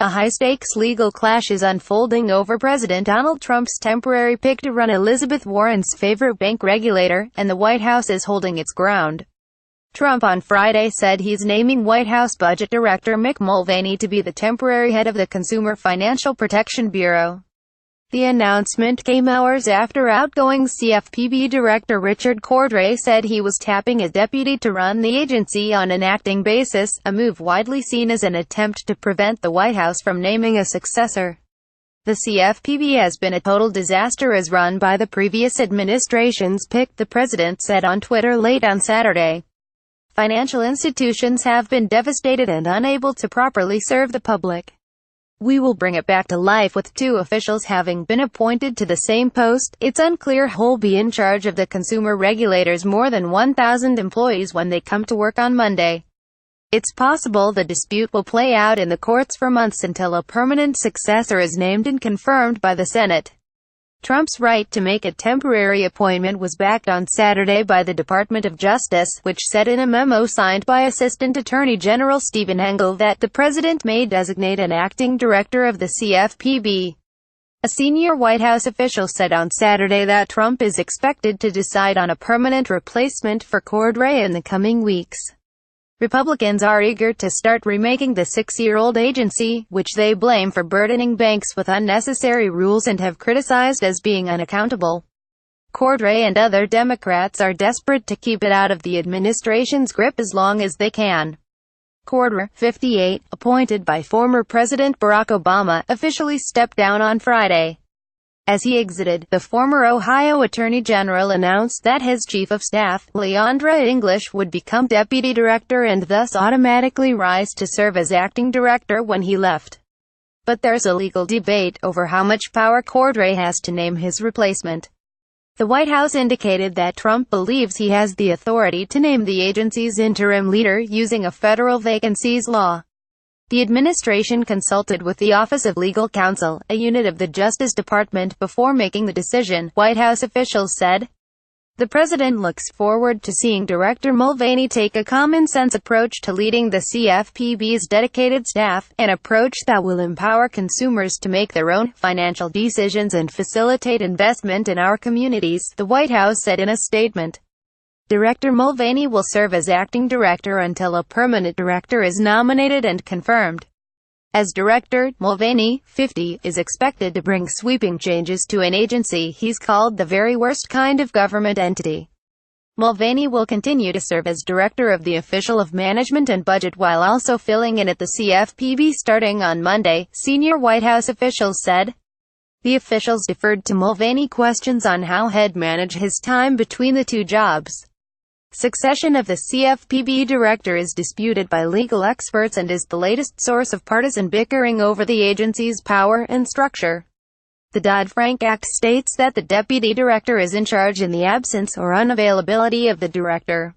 A high-stakes legal clash is unfolding over President Donald Trump's temporary pick to run Elizabeth Warren's favorite bank regulator, and the White House is holding its ground. Trump on Friday said he's naming White House Budget Director Mick Mulvaney to be the temporary head of the Consumer Financial Protection Bureau. The announcement came hours after outgoing CFPB Director Richard Cordray said he was tapping a deputy to run the agency on an acting basis, a move widely seen as an attempt to prevent the White House from naming a successor. The CFPB has been a total disaster as run by the previous administration's pick, the president said on Twitter late on Saturday. Financial institutions have been devastated and unable to properly serve the public. We will bring it back to life with two officials having been appointed to the same post. It's unclear who'll be in charge of the consumer regulators' more than 1,000 employees when they come to work on Monday. It's possible the dispute will play out in the courts for months until a permanent successor is named and confirmed by the Senate. Trump's right to make a temporary appointment was backed on Saturday by the Department of Justice, which said in a memo signed by Assistant Attorney General Stephen Engel that the president may designate an acting director of the CFPB. A senior White House official said on Saturday that Trump is expected to decide on a permanent replacement for Cordray in the coming weeks. Republicans are eager to start remaking the six-year-old agency, which they blame for burdening banks with unnecessary rules and have criticized as being unaccountable. Cordray and other Democrats are desperate to keep it out of the administration's grip as long as they can. Cordray, 58, appointed by former President Barack Obama, officially stepped down on Friday. As he exited, the former Ohio Attorney General announced that his chief of staff, Leandra English, would become deputy director and thus automatically rise to serve as acting director when he left. But there's a legal debate over how much power Cordray has to name his replacement. The White House indicated that Trump believes he has the authority to name the agency's interim leader using a federal vacancies law. The administration consulted with the Office of Legal Counsel, a unit of the Justice Department, before making the decision, White House officials said. The president looks forward to seeing Director Mulvaney take a common-sense approach to leading the CFPB's dedicated staff, an approach that will empower consumers to make their own financial decisions and facilitate investment in our communities, the White House said in a statement. Director Mulvaney will serve as acting director until a permanent director is nominated and confirmed. As director, Mulvaney, 50, is expected to bring sweeping changes to an agency he's called the very worst kind of government entity. Mulvaney will continue to serve as director of the Official of Management and Budget while also filling in at the CFPB starting on Monday, senior White House officials said. The officials deferred to Mulvaney questions on how he'd manage his time between the two jobs. Succession of the CFPB director is disputed by legal experts and is the latest source of partisan bickering over the agency's power and structure. The Dodd-Frank Act states that the deputy director is in charge in the absence or unavailability of the director.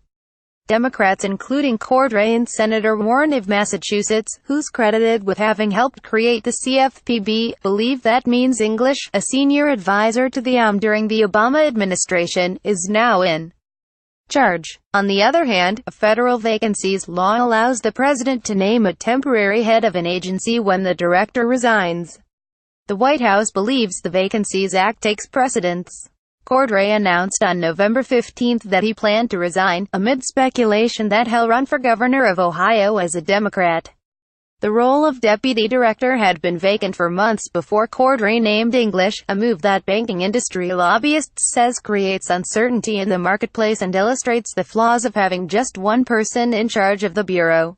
Democrats including Cordray and Senator Warren of Massachusetts, who's credited with having helped create the CFPB, believe that means English, a senior advisor to the during the Obama administration, is now in charge. On the other hand, a federal vacancies law allows the president to name a temporary head of an agency when the director resigns. The White House believes the Vacancies Act takes precedence. Cordray announced on November 15 that he planned to resign, amid speculation that he'll run for governor of Ohio as a Democrat. The role of deputy director had been vacant for months before Cordray named English, a move that banking industry lobbyists says creates uncertainty in the marketplace and illustrates the flaws of having just one person in charge of the bureau.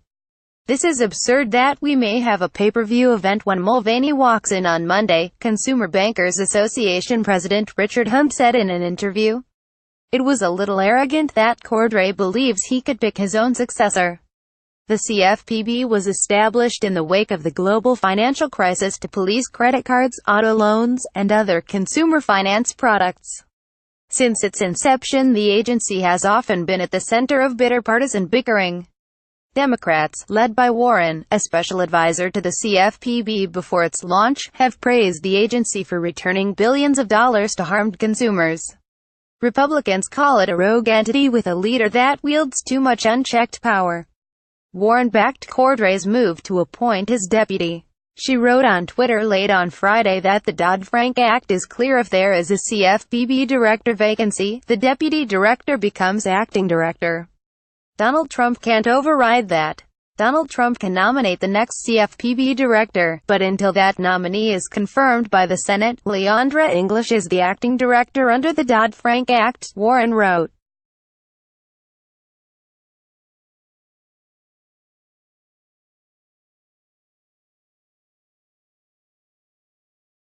This is absurd that we may have a pay-per-view event when Mulvaney walks in on Monday, Consumer Bankers Association President Richard Hunt said in an interview. It was a little arrogant that Cordray believes he could pick his own successor. The CFPB was established in the wake of the global financial crisis to police credit cards, auto loans, and other consumer finance products. Since its inception, the agency has often been at the center of bitter partisan bickering. Democrats, led by Warren, a special advisor to the CFPB before its launch, have praised the agency for returning billions of dollars to harmed consumers. Republicans call it a rogue entity with a leader that wields too much unchecked power. Warren backed Cordray's move to appoint his deputy. She wrote on Twitter late on Friday that the Dodd-Frank Act is clear. If there is a CFPB director vacancy, the deputy director becomes acting director. Donald Trump can't override that. Donald Trump can nominate the next CFPB director, but until that nominee is confirmed by the Senate, Leandra English is the acting director under the Dodd-Frank Act, Warren wrote.